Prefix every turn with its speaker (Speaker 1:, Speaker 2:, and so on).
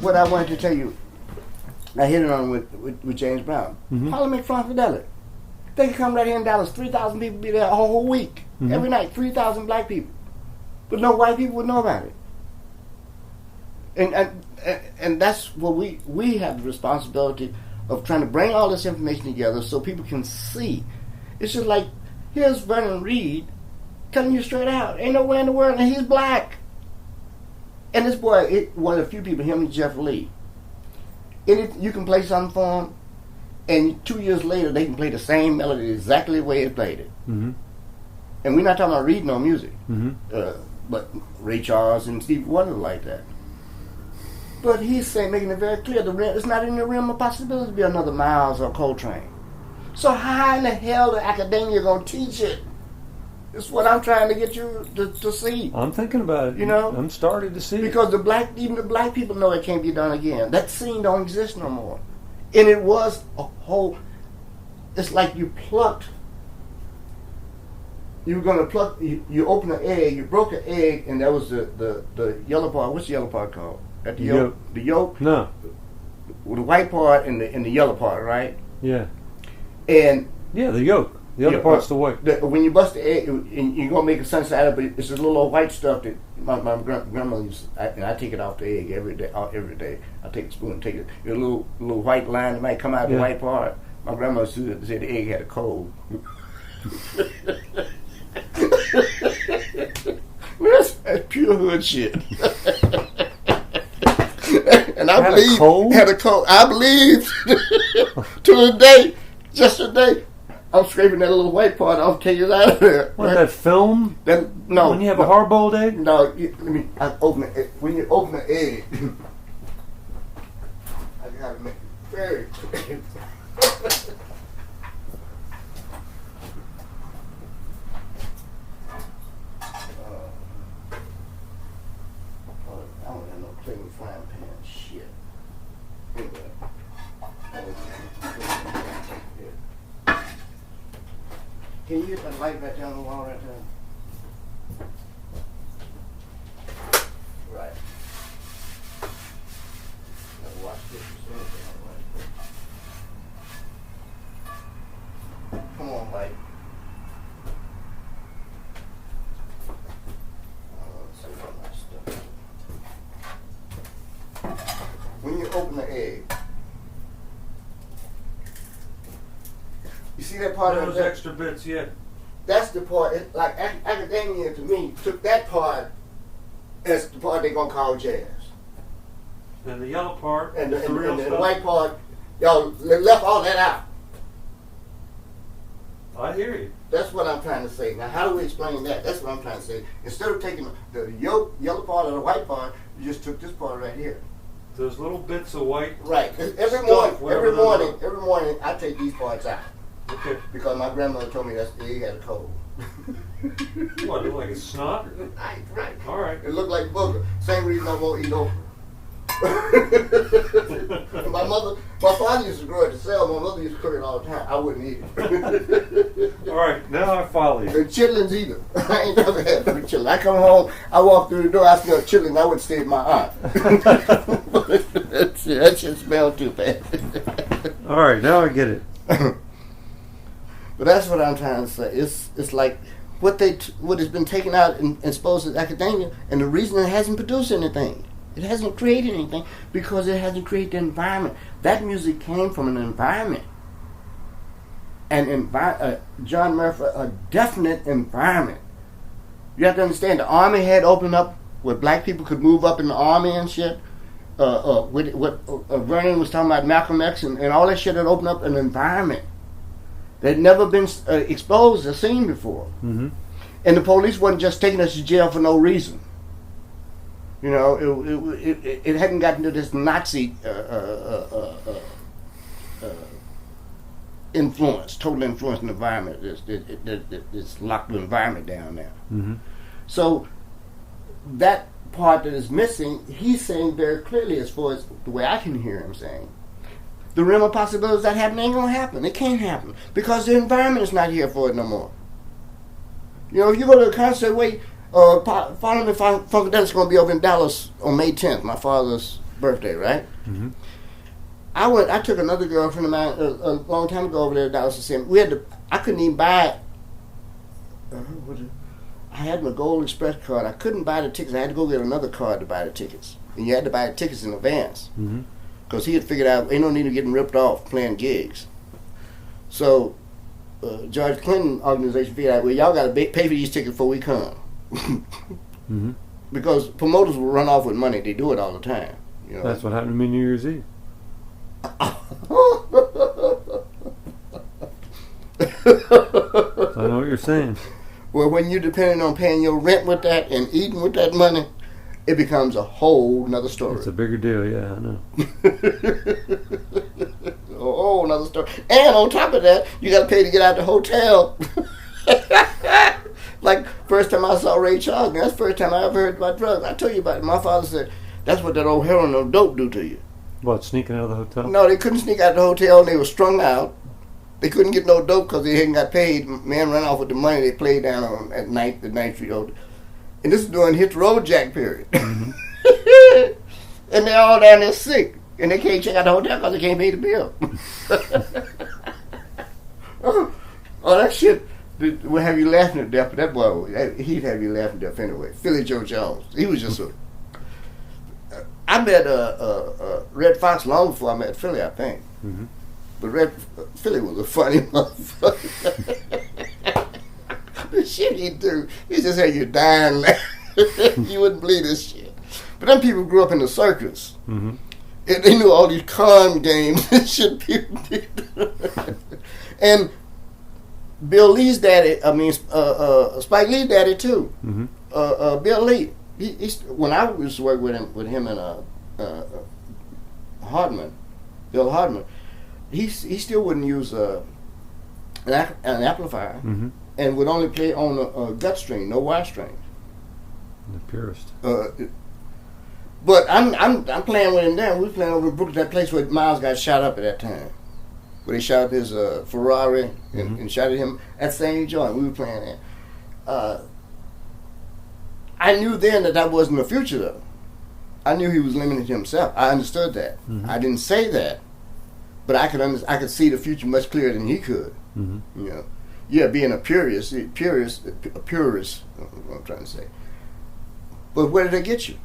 Speaker 1: what I wanted to tell you, I hit it on with James Brown. Parliament Funkadelic. They can come right here in Dallas. 3,000 people be there a whole week. Every night, 3,000 black people. But no white people would know about it. And that's what we have the responsibility of trying to bring all this information together so people can see. It's just like, here's Vernon Reed telling you straight out, ain't nowhere in the world, and he's black. And this boy, one of the few people, him and Jeff Lee, you can play something for them, and 2 years later they can play the same melody exactly the way they played it. And we're not talking about reading on music, but Ray Charles and Stevie Wonder like that. But he's saying, making it very clear, it's not in the realm of possibility to be another Miles or Coltrane. So how in the hell the academia going to teach it? It's what I'm trying to get you to see.
Speaker 2: I'm thinking about it. You know, I'm starting to see
Speaker 1: because even the black people know it can't be done again. That scene don't exist no more. And it was a whole. It's like you plucked. You were gonna pluck. You open an egg. You broke an egg, and that was the yellow part. What's the yellow part called? At the yolk. The yolk.
Speaker 2: No.
Speaker 1: The white part and the yellow part, right?
Speaker 2: Yeah.
Speaker 1: And
Speaker 2: yeah, the yolk. The other part's the white.
Speaker 1: When you bust the egg, and you're gonna make a sunset out of it, it's a little old white stuff that my grandmother used. And I take it off the egg every day. Every day, I take a spoon and take it. A little white line that might come out of the white part. My grandmother said the egg had a cold. That's pure hood shit. And I believe had a cold. I believe to the day, just today. I'm scraping that little white part off, take it out of there.
Speaker 2: What, that film?
Speaker 1: No.
Speaker 2: When you have a hard-boiled egg?
Speaker 1: No, I open it. When you open the egg, I gotta make it very clear. I don't have no clean frying pan shit. Anyway. Can you get that light back down the wall right there? Right. Gotta watch this. Come on, light. Let's see what my stuff. When you open the egg, you see that part of
Speaker 2: those extra bits, yeah.
Speaker 1: That's the part, like academia to me, took that part as the part they're going to call jazz.
Speaker 2: And the yellow part,
Speaker 1: and the white part, y'all left all that out.
Speaker 2: I hear you.
Speaker 1: That's what I'm trying to say. Now, how do we explain that? That's what I'm trying to say. Instead of taking the yellow part or the white part, you just took this part right here.
Speaker 2: Those little bits of white.
Speaker 1: Right. Every morning, I take these parts out.
Speaker 2: Okay.
Speaker 1: Because my grandmother told me that egg had a cold.
Speaker 2: What, it looked like a snot?
Speaker 1: Right.
Speaker 2: All right.
Speaker 1: It looked like booger. Same reason I won't eat okra. My father used to grow it to sell. My mother used to cook it all the time. I wouldn't eat it.
Speaker 2: All right, now I follow you.
Speaker 1: And chitlins either. I ain't never had no chitlins. I come home, I walk through the door, I smell chitlins. I wouldn't stay at my aunt. That shit smells too bad.
Speaker 2: All right, now I get it.
Speaker 1: But that's what I'm trying to say. It's like what has been taken out and exposed to academia, and the reason it hasn't produced anything. It hasn't created anything because it hasn't created the environment. That music came from an environment. John Murphy, a definite environment. You have to understand, the army had opened up where black people could move up in the army and shit. What Vernon was talking about, Malcolm X and all that shit had opened up an environment that had never been exposed or seen before.
Speaker 2: Mm-hmm.
Speaker 1: And the police wasn't just taking us to jail for no reason. You know, it hadn't gotten to this Nazi influence, total influence in the environment. It's locked the environment down now.
Speaker 2: Mm-hmm.
Speaker 1: So that part that is missing, he's saying very clearly, as far as the way I can hear him saying, the realm of possibilities that happen ain't gonna happen. It can't happen because the environment is not here for it no more. You know, if you go to a concert, Parliament Funkadelic is going to be over in Dallas on May 10th. My father's birthday, right?
Speaker 2: Mm-hmm.
Speaker 1: I took another girlfriend of mine a long time ago over there to Dallas to see him. I couldn't even buy. I had my Gold Express card. I couldn't buy the tickets. I had to go get another card to buy the tickets. And you had to buy the tickets in advance. Because he had figured out ain't no need of getting ripped off playing gigs. So George Clinton organization figured out, well, y'all got to pay for these tickets before we come.
Speaker 2: Mm-hmm.
Speaker 1: Because promoters will run off with money. They do it all the time. You know?
Speaker 2: That's what happened to me New Year's Eve. So I know what you're saying.
Speaker 1: Well, when you're depending on paying your rent with that and eating with that money, it becomes a whole nother story.
Speaker 2: It's a bigger deal, yeah, I know.
Speaker 1: A whole nother story. And on top of that, you got to pay to get out the hotel. Like, first time I saw Ray Charles, that's the first time I ever heard about drugs. I told you about it. My father said, that's what that old heroin or dope do to you.
Speaker 2: What, sneaking out of the hotel?
Speaker 1: No, they couldn't sneak out the hotel, and they were strung out. They couldn't get no dope because they hadn't got paid. Man ran off with the money they played down on at night, the Ninth Street Hotel. And this is during Hit the Road Jack period.
Speaker 2: Mm-hmm.
Speaker 1: And they're all down there sick. And they can't check out the hotel because they can't pay the bill. Oh, that shit will have you laughing to death. But that boy, he'd have you laughing to death anyway. Philly Joe Jones. He was just a... I met Red Fox long before I met Philly, I think.
Speaker 2: Mm-hmm.
Speaker 1: But Philly was a funny motherfucker. The shit he do, he just had you dying laughing. You wouldn't believe this shit. But them people grew up in the circus.
Speaker 2: Mm-hmm.
Speaker 1: And they knew all these con games and shit people did. And Bill Lee's daddy, Spike Lee's daddy too.
Speaker 2: Mm-hmm.
Speaker 1: Bill Lee. When I used to work with him and Hardman, Bill Hardman, he still wouldn't use an amplifier,
Speaker 2: Mm-hmm.
Speaker 1: and would only play on a gut string, no wire strings.
Speaker 2: The purest.
Speaker 1: But I'm playing with him there. We were playing over in Brooklyn, that place where Miles got shot up at that time, where they shot up his Ferrari and shot at him at the same joint. We were playing there. I knew then that wasn't the future, though. I knew he was limiting himself. I understood that.
Speaker 2: Mm-hmm.
Speaker 1: I didn't say that, but I could see the future much clearer than he could.
Speaker 2: Mm-hmm.
Speaker 1: You know, being a purist. What I'm trying to say. But where did they get you?